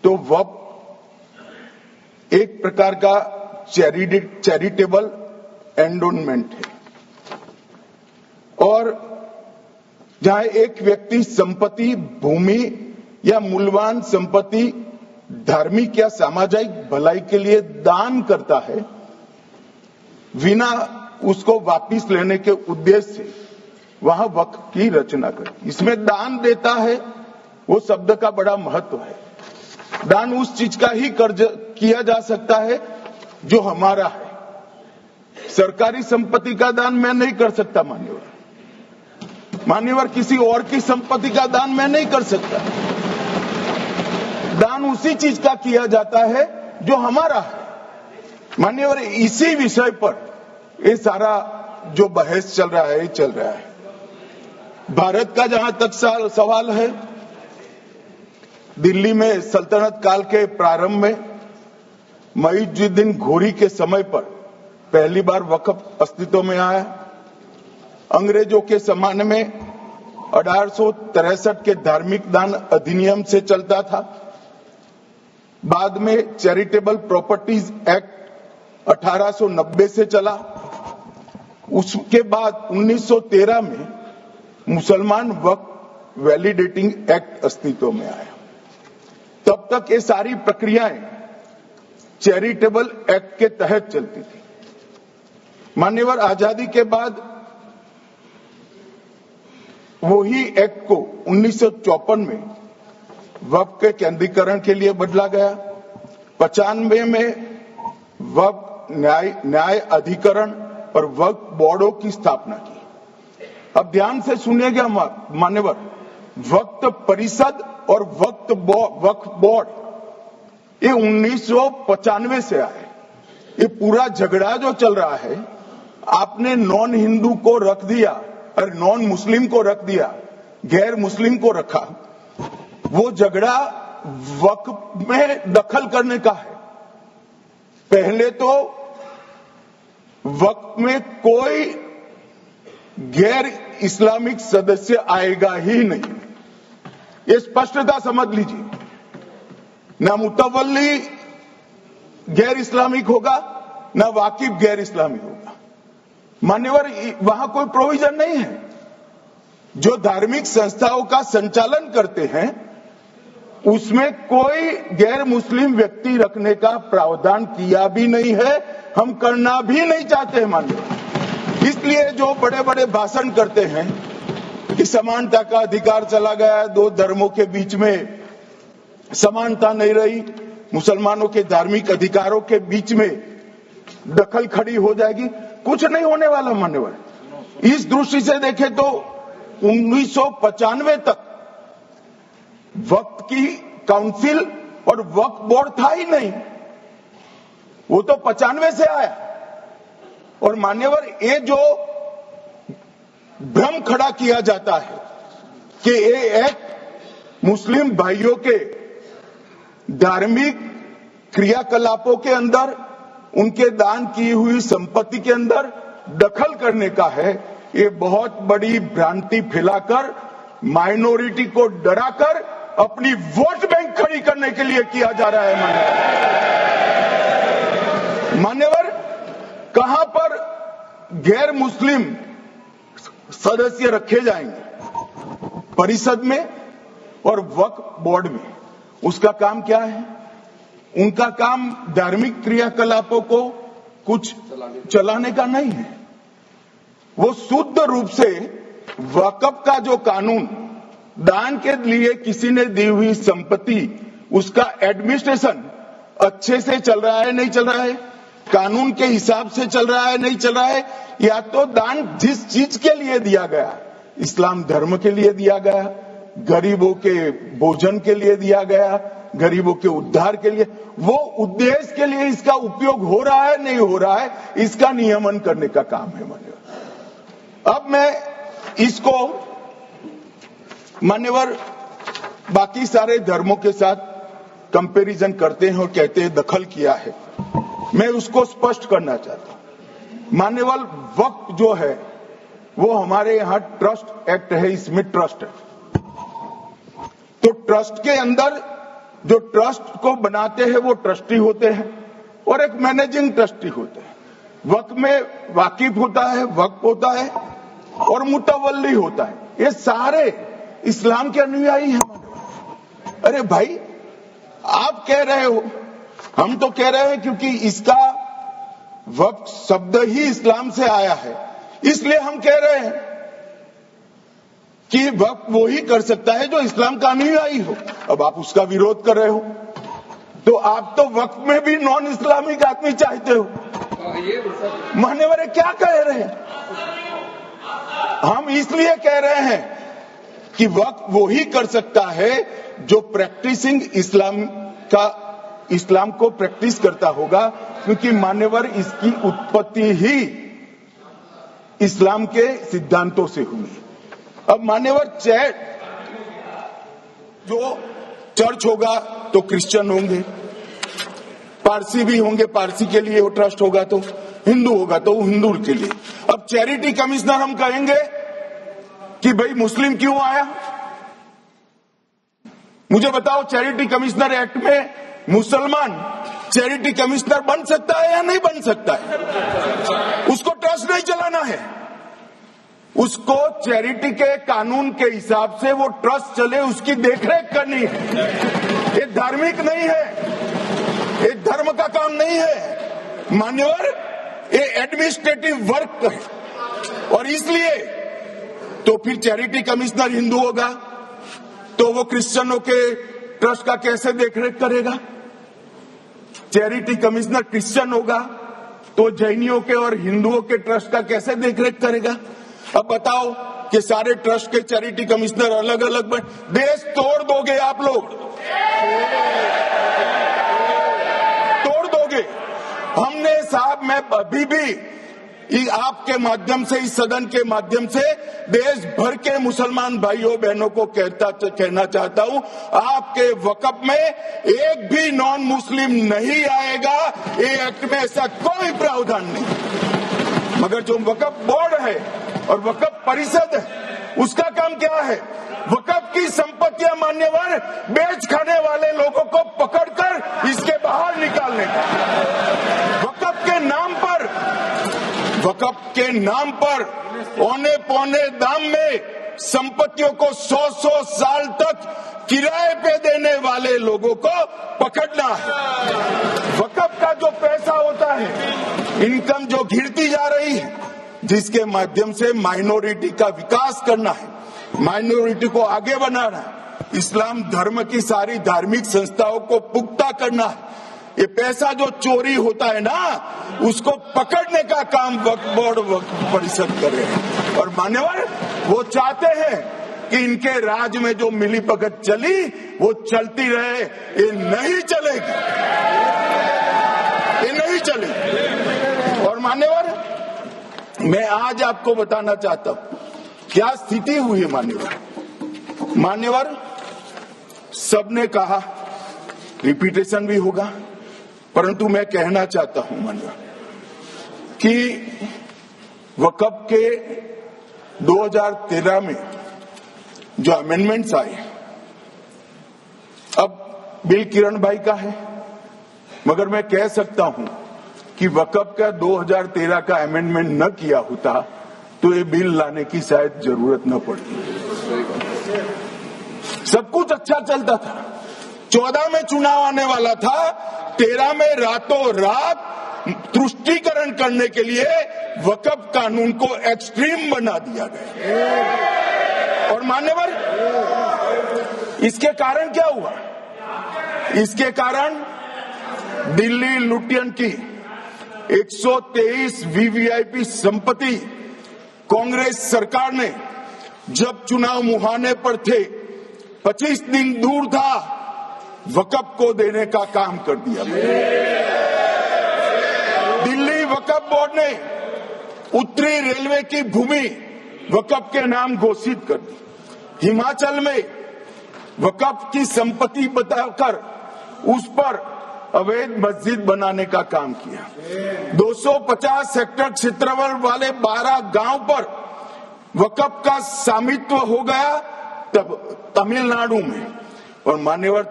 तो वक्फ एक प्रकार का चैरिटेबल एंडोनमेंट है, और जहां एक व्यक्ति संपत्ति, भूमि या मूल्यवान संपत्ति धार्मिक या सामाजिक भलाई के लिए दान करता है बिना उसको वापस लेने के उद्देश्य से, वहां वक्फ की रचना करें। इसमें दान देता है, वो शब्द का बड़ा महत्व है। दान उस चीज का ही किया जा सकता है जो हमारा है। सरकारी संपत्ति का दान मैं नहीं कर सकता मान्यवर, किसी और की संपत्ति का दान मैं नहीं कर सकता। दान उसी चीज का किया जाता है जो हमारा है मान्यवर। इसी विषय पर ये सारा जो बहस चल रहा है। भारत का जहां तक सवाल है, दिल्ली में सल्तनत काल के प्रारंभ में मुइज़्ज़ुद्दीन घोरी के समय पर पहली बार वक्फ अस्तित्व में आया। अंग्रेजों के जमाने में 1863 के धार्मिक दान अधिनियम से चलता था। बाद में चैरिटेबल प्रॉपर्टीज एक्ट 1890 से चला। उसके बाद 1913 में मुसलमान वक्फ वैलिडेटिंग एक्ट अस्तित्व में आया। तब तक ये सारी प्रक्रियाएं चैरिटेबल एक्ट के तहत चलती थी। मान्यवर, आजादी के बाद वही एक्ट को 1954 में वक्फ के केंद्रीकरण के लिए बदला गया। 95 में वक्फ न्याय अधिकरण और वक्फ बोर्डों की स्थापना की। अब ध्यान से सुनिएगा मान्यवर, वक्फ परिषद और वक्फ बोर्ड ये 1995 से आए। ये पूरा झगड़ा जो चल रहा है, आपने नॉन हिंदू को रख दिया और नॉन मुस्लिम को रख दिया, गैर मुस्लिम को रखा, वो झगड़ा वक्फ में दखल करने का है। पहले तो वक्फ में कोई गैर इस्लामिक सदस्य आएगा ही नहीं, ये स्पष्टता समझ लीजिए। ना मुतवल्ली गैर इस्लामिक होगा, ना वाकिफ गैर इस्लामी होगा। मान्यवर, वहां कोई प्रोविजन नहीं है। जो धार्मिक संस्थाओं का संचालन करते हैं उसमें कोई गैर मुस्लिम व्यक्ति रखने का प्रावधान किया भी नहीं है, हम करना भी नहीं चाहते हैं मान्यवर। इसलिए जो बड़े बड़े भाषण करते हैं कि समानता का अधिकार चला गया, दो धर्मों के बीच में समानता नहीं रही, मुसलमानों के धार्मिक अधिकारों के बीच में दखल खड़ी हो जाएगी, कुछ नहीं होने वाला मान्यवर। इस दृष्टि से देखें तो 1995 तक वक्फ की काउंसिल और वक्फ बोर्ड था ही नहीं, वो तो 95 से आया। और मान्यवर, ये जो भ्रम खड़ा किया जाता है कि ये एक मुस्लिम भाइयों के धार्मिक क्रियाकलापों के अंदर, उनके दान की हुई संपत्ति के अंदर दखल करने का है, ये बहुत बड़ी भ्रांति फैलाकर माइनॉरिटी को डराकर अपनी वोट बैंक खड़ी करने के लिए किया जा रहा है मान्यवर। कहां पर गैर मुस्लिम सदस्य रखे जाएंगे? परिषद में और वक्फ बोर्ड में। उसका काम क्या है? उनका काम धार्मिक क्रियाकलापों को कुछ चलाने का नहीं है। वो शुद्ध रूप से वक्फ का जो कानून, दान के लिए किसी ने दी हुई संपत्ति, उसका एडमिनिस्ट्रेशन अच्छे से चल रहा है नहीं चल रहा है, कानून के हिसाब से चल रहा है नहीं चल रहा है, या तो दान जिस चीज के लिए दिया गया, इस्लाम धर्म के लिए दिया गया, गरीबों के भोजन के लिए दिया गया, गरीबों के उद्धार के लिए, वो उद्देश्य के लिए इसका उपयोग हो रहा है नहीं हो रहा है, इसका नियमन करने का काम है मान्यवर। अब मैं इसको मान्यवर बाकी सारे धर्मों के साथ कंपैरिजन करते हैं और कहते हैं दखल किया है। मैं उसको स्पष्ट करना चाहता हूं। मान्यवर, वक्फ जो है वो हमारे यहां ट्रस्ट एक्ट है, इसमें ट्रस्ट है। तो ट्रस्ट के अंदर जो ट्रस्ट को बनाते हैं वो ट्रस्टी होते हैं और एक मैनेजिंग ट्रस्टी होते हैं। वक्फ में वाकिफ होता है, वक्फ होता है और मुतवल्ली होता है। ये सारे इस्लाम के अनुयायी हैं। अरे भाई, आप कह रहे हो, हम तो कह रहे हैं क्योंकि इसका वक्फ शब्द ही इस्लाम से आया है, इसलिए हम कह रहे हैं कि वक्फ वो ही कर सकता है जो इस्लाम का अनुयायी हो। अब आप उसका विरोध कर रहे हो, तो आप तो वक्फ में भी नॉन इस्लामिक आदमी चाहते हो। मान्यवर क्या कह रहे हैं? हम इसलिए कह रहे हैं कि वक्फ वो ही कर सकता है जो प्रैक्टिसिंग इस्लाम को प्रैक्टिस करता होगा, क्योंकि मान्यवर इसकी उत्पत्ति ही इस्लाम के सिद्धांतों से हुई। अब मान्यवर जो चर्च होगा तो क्रिश्चियन होंगे, पारसी भी होंगे, पारसी के लिए वो ट्रस्ट होगा, तो हिंदू होगा तो हिंदू के लिए। अब चैरिटी कमिश्नर हम कहेंगे कि भाई मुस्लिम क्यों आया? मुझे बताओ, चैरिटी कमिश्नर एक्ट में मुसलमान चैरिटी कमिश्नर बन सकता है या नहीं बन सकता है? उसको ट्रस्ट नहीं चलाना है, उसको चैरिटी के कानून के हिसाब से वो ट्रस्ट चले उसकी देखरेख करनी है। ये धार्मिक नहीं है, ये धर्म का काम नहीं है मान्यवर, ये एडमिनिस्ट्रेटिव वर्क है। और इसलिए तो फिर चैरिटी कमिश्नर हिंदू होगा तो वो क्रिश्चियनों के ट्रस्ट का कैसे देखरेख करेगा? चैरिटी कमिश्नर क्रिश्चियन होगा तो जैनियों के और हिंदुओं के ट्रस्ट का कैसे देखरेख करेगा? अब बताओ कि सारे ट्रस्ट के चैरिटी कमिश्नर अलग अलग बन, देश तोड़ दोगे आप लोग, तोड़ दोगे। हमने साहब, मैं अभी भी आपके माध्यम से, इस सदन के माध्यम से देश भर के मुसलमान भाइयों बहनों को कहना चाहता हूं, आपके वक्फ में एक भी नॉन मुस्लिम नहीं आएगा। ये एक्ट में ऐसा कोई प्रावधान नहीं। मगर जो वक्फ बोर्ड है और वक्फ परिषद है, उसका काम क्या है? वक्फ की संपत्तियां मान्यवर बेच खाने वाले लोगों को पकड़कर इसके बाहर निकालने का। वक्फ के नाम पर औने पौने दाम में संपत्तियों को 100 साल तक किराए पे देने वाले लोगों को पकड़ना है। वक्फ का जो पैसा होता है, इनकम जो गिरती जा रही है, जिसके माध्यम से माइनॉरिटी का विकास करना है, माइनॉरिटी को आगे बढ़ाना है, इस्लाम धर्म की सारी धार्मिक संस्थाओं को पुख्ता करना है, ये पैसा जो चोरी होता है ना, उसको पकड़ने का काम वक्फ बोर्ड, वक्फ परिषद कर रहे हैं। और मान्यवर वो चाहते हैं कि इनके राज में जो मिली भगत चली वो चलती रहे। ये नहीं चलेगी, ये नहीं चलेगी। और मान्यवर, मैं आज आपको बताना चाहता हूं क्या स्थिति हुई है। मान्यवर सबने कहा, रिपीटेशन भी होगा, परंतु मैं कहना चाहता हूं मान्यवर कि वक्फ के 2013 में जो अमेंडमेंट्स आए, अब बिल किरण भाई का है, मगर मैं कह सकता हूं कि वक्फ का 2013 का अमेंडमेंट न किया होता तो ये बिल लाने की शायद जरूरत न पड़ती। सब कुछ अच्छा चलता था, 14 में चुनाव आने वाला था, 13 में रातों रात तुष्टीकरण करने के लिए वक्फ कानून को एक्सट्रीम बना दिया गया। और मान्यवर, इसके कारण क्या हुआ? इसके कारण दिल्ली लुटियन की 123 वीवीआईपी संपत्ति कांग्रेस सरकार ने जब चुनाव मुहाने पर थे, 25 दिन दूर था, वक्फ को देने का काम कर दिया। दिल्ली वक्फ बोर्ड ने उत्तरी रेलवे की भूमि वक्फ के नाम घोषित कर दी। हिमाचल में वक्फ की संपत्ति बताकर उस पर अवैध मस्जिद बनाने का काम किया। 250 हेक्टेयर क्षेत्रफल वाले 12 गांव पर वक्फ का स्वामित्व हो गया तब तमिलनाडु में। और मान्यवर